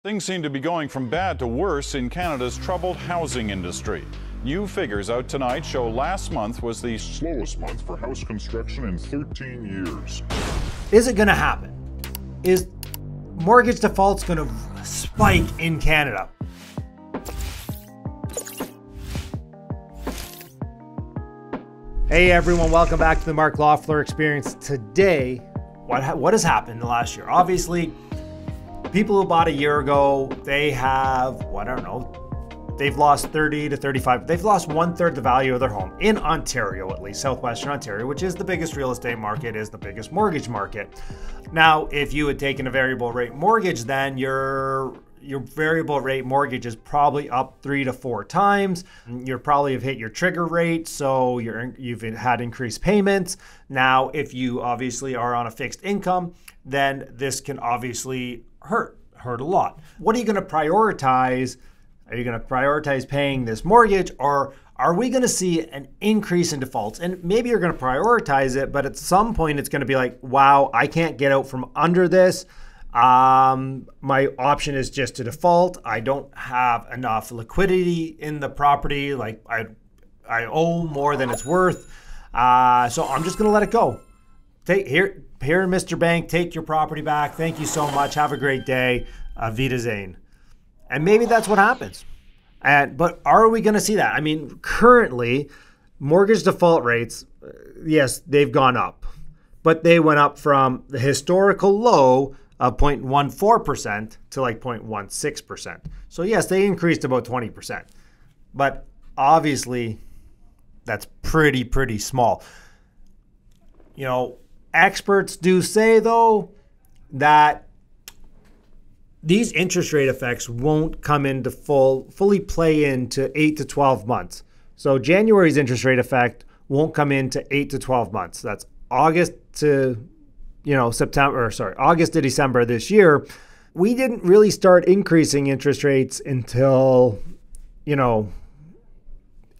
Things seem to be going from bad to worse in Canada's troubled housing industry. New figures out tonight show last month was the slowest month for house construction in 13 years. Is it going to happen? Is mortgage defaults going to spike in Canada? Hey everyone, welcome back to the Mark Loeffler Experience. Today, what has happened in the last year? Obviously, people who bought a year ago, they have, they've lost 30 to 35, they've lost 1/3 the value of their home in Ontario, at least Southwestern Ontario, which is the biggest real estate market, is the biggest mortgage market. Now, if you had taken a variable rate mortgage, then your variable rate mortgage is probably up 3 to 4 times. You probably have hit your trigger rate, so you've had increased payments. Now, if you obviously are on a fixed income, then this can obviously hurt a lot. What are you going to prioritize? Are you going to prioritize paying this mortgage, or are we going to see an increase in defaults? And maybe you're going to prioritize it, but at some point it's going to be like, wow, I can't get out from under this. My option is just to default. I don't have enough liquidity in the property. Like I owe more than it's worth. So I'm just going to let it go. Here, Mr. Bank, take your property back. Thank you so much. Have a great day. Vida Zane. And maybe that's what happens. But are we going to see that? I mean, currently, mortgage default rates, yes, they've gone up. But they went up from the historical low of 0.14% to like 0.16%. So yes, they increased about 20%. But obviously, that's pretty small. You know, experts do say, though, that these interest rate effects won't come into fully play into 8 to 12 months. So January's interest rate effect won't come into 8 to 12 months. That's August to August to December this year. We didn't really start increasing interest rates until,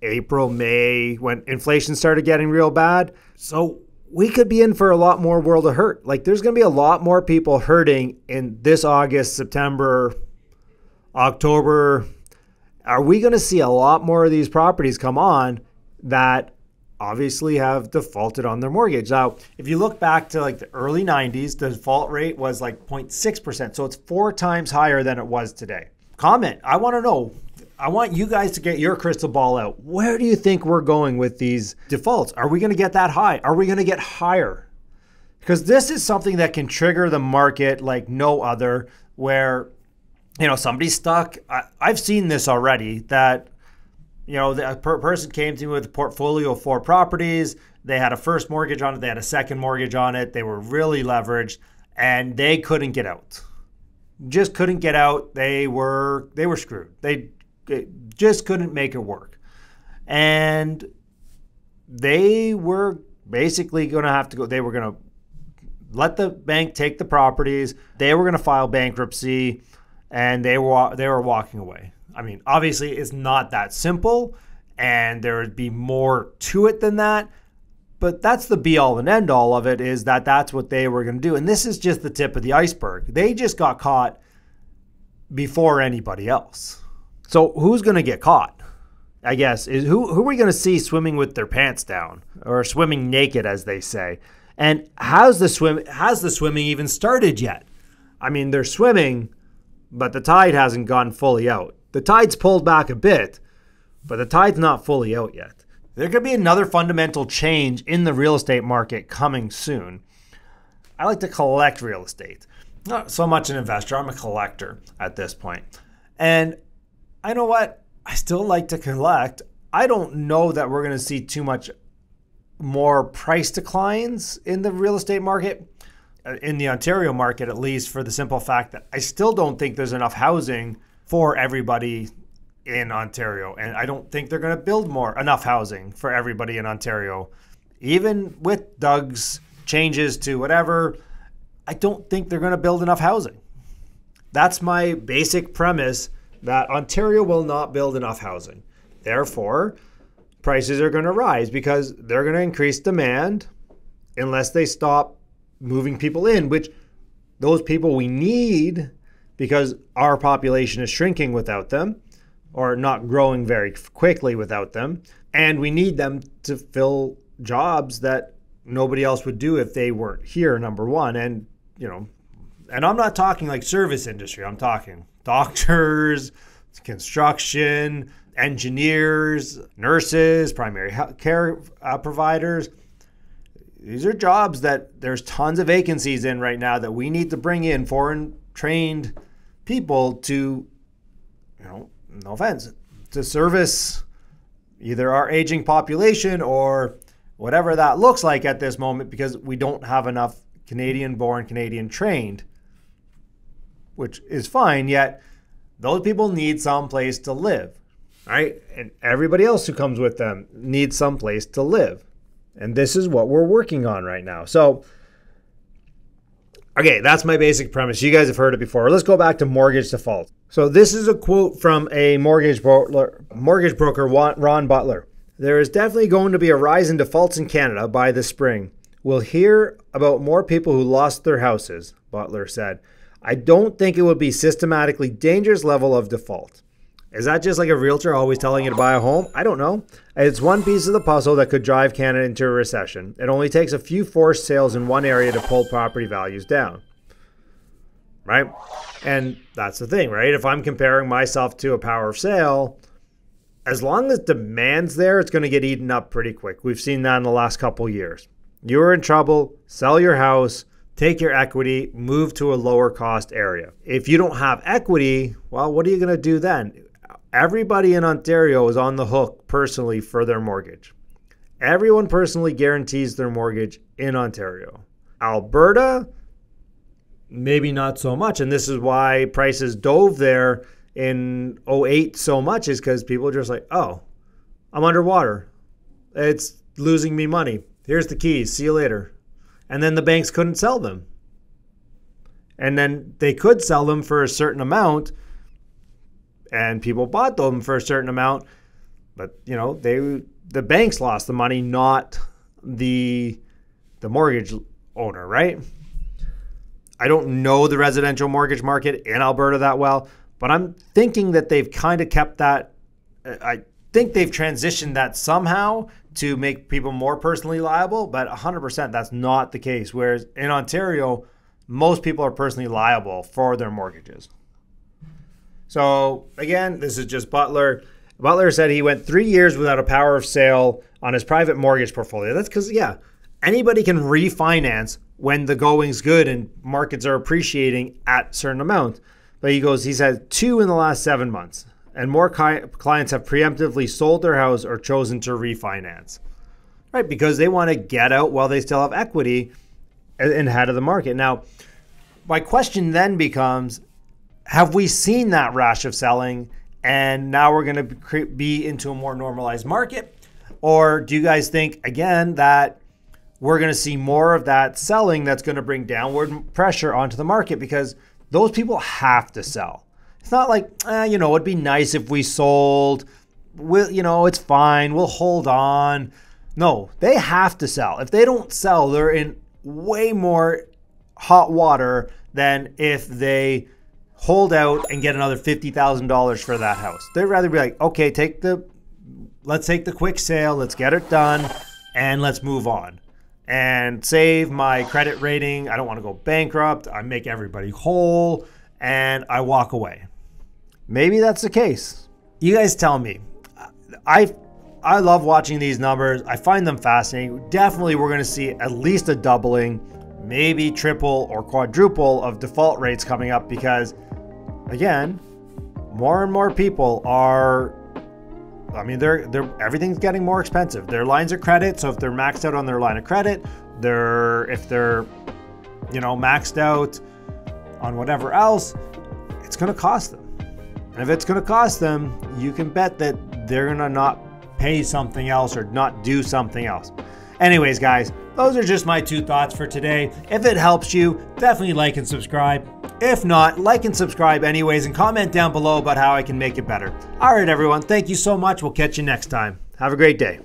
April, May, when inflation started getting real bad. So we could be in for a lot more world of hurt. Like, there's going to be a lot more people hurting in this August, September, October. Are we going to see a lot more of these properties come on that obviously have defaulted on their mortgage? Now, if you look back to like the early 90s, the default rate was like 0.6%. So it's 4 times higher than it was today. Comment. I want to know. I want you guys to get your crystal ball out. Where do you think we're going with these defaults? Are we going to get that high? Are we going to get higher? Because this is something that can trigger the market like no other, where, somebody's stuck. I've seen this already, that a person came to me with a portfolio of 4 properties. They had a first mortgage on it. They had a second mortgage on it. They were really leveraged, and they couldn't get out. Just couldn't get out. They were screwed. They just couldn't make it work. And they were basically going to have to go. They were going to let the bank take the properties. They were going to file bankruptcy, and they were walking away. I mean, obviously, it's not that simple, and there would be more to it than that. But that's the be-all and end-all of it, is that that's what they were going to do. And this is just the tip of the iceberg. They just got caught before anybody else. So who's going to get caught, I guess, is who are we going to see swimming with their pants down, or swimming naked, as they say? And has the swimming even started yet? I mean, they're swimming, but the tide hasn't gone fully out. The tide's pulled back a bit, but the tide's not fully out yet. There could be another fundamental change in the real estate market coming soon. I like to collect real estate. Not so much an investor. I'm a collector at this point. And I know what? I still like to collect. I don't know that we're going to see too much more price declines in the real estate market, in the Ontario market at least, for the simple fact that I still don't think there's enough housing for everybody in Ontario. And I don't think they're going to build enough housing for everybody in Ontario. Even with Doug's changes to whatever, I don't think they're going to build enough housing. That's my basic premise, that Ontario will not build enough housing. Therefore, prices are going to rise because they're going to increase demand unless they stop moving people in, which those people we need because our population is shrinking without them, or not growing very quickly without them. And we need them to fill jobs that nobody else would do if they weren't here, number one. And, and I'm not talking like service industry. I'm talking doctors, construction, engineers, nurses, primary care providers. These are jobs that there's tons of vacancies in right now that we need to bring in foreign trained people to, no offense, to service either our aging population or whatever that looks like at this moment, because we don't have enough Canadian-born, Canadian-trained, which is fine, yet those people need some place to live, right? And everybody else who comes with them needs some place to live. And this is what we're working on right now. So, okay, that's my basic premise. You guys have heard it before. Let's go back to mortgage default. So this is a quote from a mortgage broker, Ron Butler. There is definitely going to be a rise in defaults in Canada by the spring. We'll hear about more people who lost their houses, Butler said. I don't think it would be systematically dangerous level of default. Is that just like a realtor always telling you to buy a home? I don't know. It's one piece of the puzzle that could drive Canada into a recession. It only takes a few forced sales in one area to pull property values down. Right? And that's the thing, right? If I'm comparing myself to a power of sale, as long as demand's there, it's going to get eaten up pretty quick. We've seen that in the last couple of years. You're in trouble, sell your house, take your equity, move to a lower cost area. If you don't have equity, well, what are you going to do then? Everybody in Ontario is on the hook personally for their mortgage. Everyone personally guarantees their mortgage in Ontario. Alberta, maybe not so much. And this is why prices dove there in 2008 so much, is because people are just like, oh, I'm underwater. It's losing me money. Here's the keys. See you later. And then the banks couldn't sell them. And then they could sell them for a certain amount, and people bought them for a certain amount, but the banks lost the money, not the mortgage owner, right? I don't know the residential mortgage market in Alberta that well, but I'm thinking that they've kind of kept that. I think they've transitioned that somehow to make people more personally liable, but 100% that's not the case. Whereas in Ontario, most people are personally liable for their mortgages. So again, this is just Butler. Butler said he went 3 years without a power of sale on his private mortgage portfolio. That's because, anybody can refinance when the going's good and markets are appreciating at a certain amount. But he's had 2 in the last 7 months. And more clients have preemptively sold their house or chosen to refinance, right? Because they want to get out while they still have equity and ahead of the market. Now, my question then becomes, have we seen that rash of selling and now we're going to be into a more normalized market? Or do you guys think, again, that we're going to see more of that selling that's going to bring downward pressure onto the market? Because those people have to sell. It's not like, it'd be nice if we sold. It's fine. We'll hold on. No, they have to sell. If they don't sell, they're in way more hot water than if they hold out and get another $50,000 for that house. They'd rather be like, okay, let's take the quick sale. Let's get it done and let's move on and save my credit rating. I don't want to go bankrupt. I make everybody whole and I walk away. Maybe that's the case. You guys tell me. I love watching these numbers. I find them fascinating. Definitely we're going to see at least a doubling, maybe triple or quadruple of default rates coming up because, again, more and more people are, everything's getting more expensive. Their lines of credit, so if they're maxed out on their line of credit, if they're maxed out on whatever else, it's going to cost them. And if it's going to cost them, you can bet that they're going to not pay something else or not do something else. Anyways, guys, those are just my 2 thoughts for today. If it helps you, definitely like and subscribe. If not, like and subscribe anyways and comment down below about how I can make it better. All right, everyone. Thank you so much. We'll catch you next time. Have a great day.